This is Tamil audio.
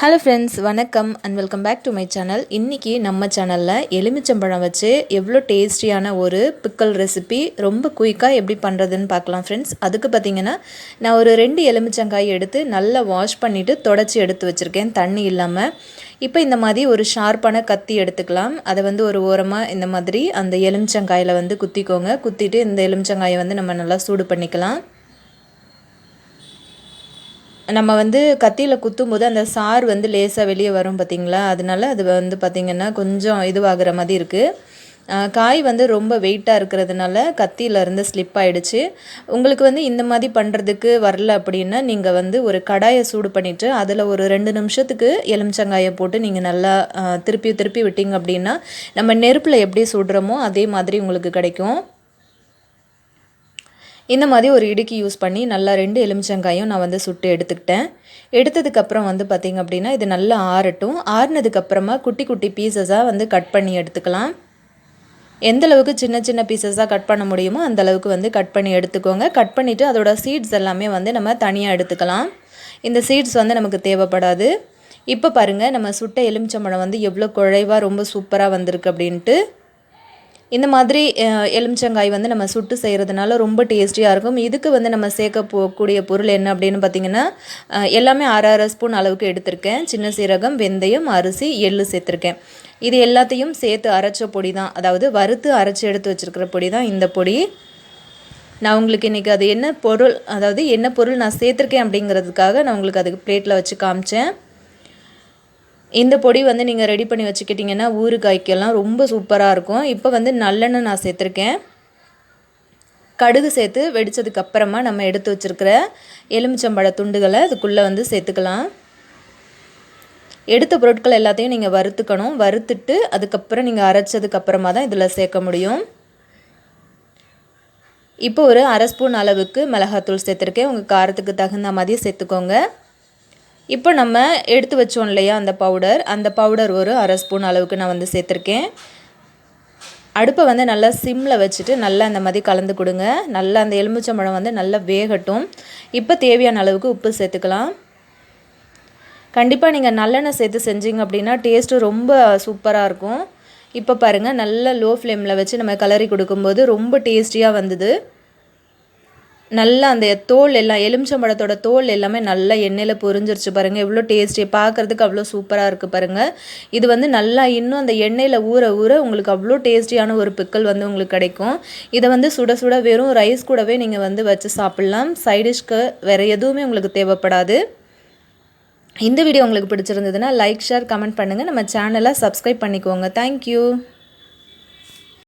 Hello friends, வணக்கம் and welcome back to my channel. இன்னைக்கு நம்ம சேனல்ல எலுமிச்சம்பழம் வச்சு எவ்வளவு டேஸ்டியான ஒரு pickle ரெசிபி ரொம்ப குயிக்கா எப்படி பண்றதுன்னு பார்க்கலாம் friends. அதுக்கு பாத்தீங்கன்னா நான் ஒரு 2 எலுமிச்சங்காய் எடுத்து நல்லா வாஷ் பண்ணிட்டு தொடச்சி எடுத்து வச்சிருக்கேன் தண்ணி இல்லாம. இப்போ இந்த மாதிரி ஒரு ஷார்ப்பான கத்தி எடுத்துக்கலாம். அதை வந்து ஒரு ஓரமா இந்த மாதிரி அந்த எலுமிச்சங்காயில வந்து குத்திக்கோங்க. குத்திட்டு இந்த எலுமிச்சங்காயை வந்து நம்ம நல்லா சூடு பண்ணிக்கலாம். நம்ம வந்து கத்தியில குத்தும்போது அந்த சாறு வந்து லேசா வெளியே வரும் பார்த்தீங்களா, அதனால அது வந்து பார்த்தீங்கன்னா கொஞ்சம் இதுவாகிற மாதிரி இருக்குது. காய் வந்து ரொம்ப வெயிட்டாக இருக்கிறதுனால கத்தியிலேருந்து ஸ்லிப் ஆகிடுச்சு. உங்களுக்கு வந்து இந்த மாதிரி பண்ணுறதுக்கு வரல அப்படின்னா நீங்கள் வந்து ஒரு கடாயை சூடு பண்ணிவிட்டு அதில் ஒரு 2 நிமிஷத்துக்கு எலுமிச்சங்காயை போட்டு நீங்கள் நல்லா திருப்பி திருப்பி விட்டிங்க அப்படின்னா நம்ம நெருப்பில் எப்படி சுடுறோமோ அதே மாதிரி உங்களுக்கு கிடைக்கும். இந்த மாதிரி ஒரு இடுக்கி யூஸ் பண்ணி நல்லா 2 எலுமிச்சங்காயும் நான் வந்து சுட்டு எடுத்துக்கிட்டேன். எடுத்ததுக்கப்புறம் வந்து பார்த்திங்க அப்படின்னா இது நல்லா ஆறட்டும். ஆறுனதுக்கப்புறமா குட்டி குட்டி பீசஸாக வந்து கட் பண்ணி எடுத்துக்கலாம். எந்த அளவுக்கு சின்ன சின்ன பீசஸாக கட் பண்ண முடியுமோ அந்த அளவுக்கு வந்து கட் பண்ணி எடுத்துக்கோங்க. கட் பண்ணிவிட்டு அதோட சீட்ஸ் எல்லாமே வந்து நம்ம தனியாக எடுத்துக்கலாம். இந்த சீட்ஸ் வந்து நமக்கு தேவைப்படாது. இப்போ பாருங்கள் நம்ம சுட்ட எலுமிச்சம்பழம் வந்து எவ்வளோ குழைவாக ரொம்ப சூப்பராக வந்திருக்கு அப்படின்ட்டு. இந்த மாதிரி எலுமிச்சங்காய் வந்து நம்ம சுட்டு செய்கிறதுனால ரொம்ப டேஸ்டியாக இருக்கும். இதுக்கு வந்து நம்ம சேர்க்க போகக்கூடிய பொருள் என்ன அப்படின்னு பார்த்திங்கன்னா எல்லாமே 1/2 ஸ்பூன் அளவுக்கு எடுத்திருக்கேன். சின்ன சீரகம், வெந்தயம், அரிசி, எள்ளு சேர்த்துருக்கேன். இது எல்லாத்தையும் சேர்த்து அரைச்ச பொடி தான், அதாவது வறுத்து அரைச்சி எடுத்து வச்சுருக்கிற பொடி தான் இந்த பொடி. நான் உங்களுக்கு இன்றைக்கி அது என்ன பொருள், அதாவது என்ன பொருள் நான் சேர்த்துருக்கேன் அப்படிங்கிறதுக்காக நான் உங்களுக்கு அதுக்கு பிளேட்டில் வச்சு காமிச்சேன். இந்த பொடி வந்து நீங்கள் ரெடி பண்ணி வச்சுக்கிட்டிங்கன்னா ஊறுகாய்க்கெல்லாம் ரொம்ப சூப்பராக இருக்கும். இப்போ வந்து நல்லெண்ணெய் நான் சேர்த்துருக்கேன். கடுகு சேர்த்து வெடித்ததுக்கப்புறமா நம்ம எடுத்து வச்சுருக்கிற எலுமிச்சம்பழ துண்டுகளை அதுக்குள்ளே வந்து சேர்த்துக்கலாம். எடுத்த பொருட்கள் எல்லாத்தையும் நீங்கள் வறுத்துக்கணும். வறுத்துட்டு அதுக்கப்புறம் நீங்கள் அரைச்சதுக்கப்புறமா தான் இதில் சேர்க்க முடியும். இப்போ ஒரு 1/2 ஸ்பூன் அளவுக்கு மிளகாத்தூள் சேர்த்துருக்கேன். உங்கள் காரத்துக்கு தகுந்த மாதிரி சேர்த்துக்கோங்க. இப்போ நம்ம எடுத்து வச்சோம் இல்லையா அந்த பவுடர் ஒரு 1/2 ஸ்பூன் அளவுக்கு நான் வந்து சேர்த்துருக்கேன். அடுப்பை வந்து நல்லா சிம்மில் வச்சுட்டு நல்லா அந்த மாதிரி கலந்து கொடுங்க. நல்லா அந்த எலுமிச்சம்பழம் வந்து நல்லா வேகட்டும். இப்போ தேவையான அளவுக்கு உப்பு சேர்த்துக்கலாம். கண்டிப்பாக நீங்கள் நல்லெண்ணெய் சேர்த்து செஞ்சீங்க அப்படின்னா டேஸ்ட்டு ரொம்ப சூப்பராக இருக்கும். இப்போ பாருங்கள் நல்லா லோ ஃப்ளேமில் வச்சு நம்ம கலரி கொடுக்கும்போது ரொம்ப டேஸ்டியாக வந்தது. நல்லா அந்த தோல் எல்லாம் எலுமிச்சம்பழத்தோட தோல் எல்லாமே நல்லா எண்ணெயில் பொரிஞ்சிருச்சு பாருங்கள். எவ்வளோ டேஸ்டி, பார்க்குறதுக்கு அவ்வளோ சூப்பராக இருக்குது பாருங்கள். இது வந்து நல்லா இன்னும் அந்த எண்ணெயில் ஊற ஊற உங்களுக்கு அவ்வளோ டேஸ்டியான ஒரு பிக்கல் வந்து உங்களுக்கு கிடைக்கும். இதை வந்து சுட சுட வெறும் ரைஸ் கூடவே நீங்கள் வந்து வச்சு சாப்பிட்லாம். சைடிஷ்க்கு வேறு எதுவுமே உங்களுக்கு தேவைப்படாது. இந்த வீடியோ உங்களுக்கு பிடிச்சிருந்ததுன்னா லைக், ஷேர், கமெண்ட் பண்ணுங்கள். நம்ம சேனலை சப்ஸ்கிரைப் பண்ணிக்கோங்க. தேங்க்யூ.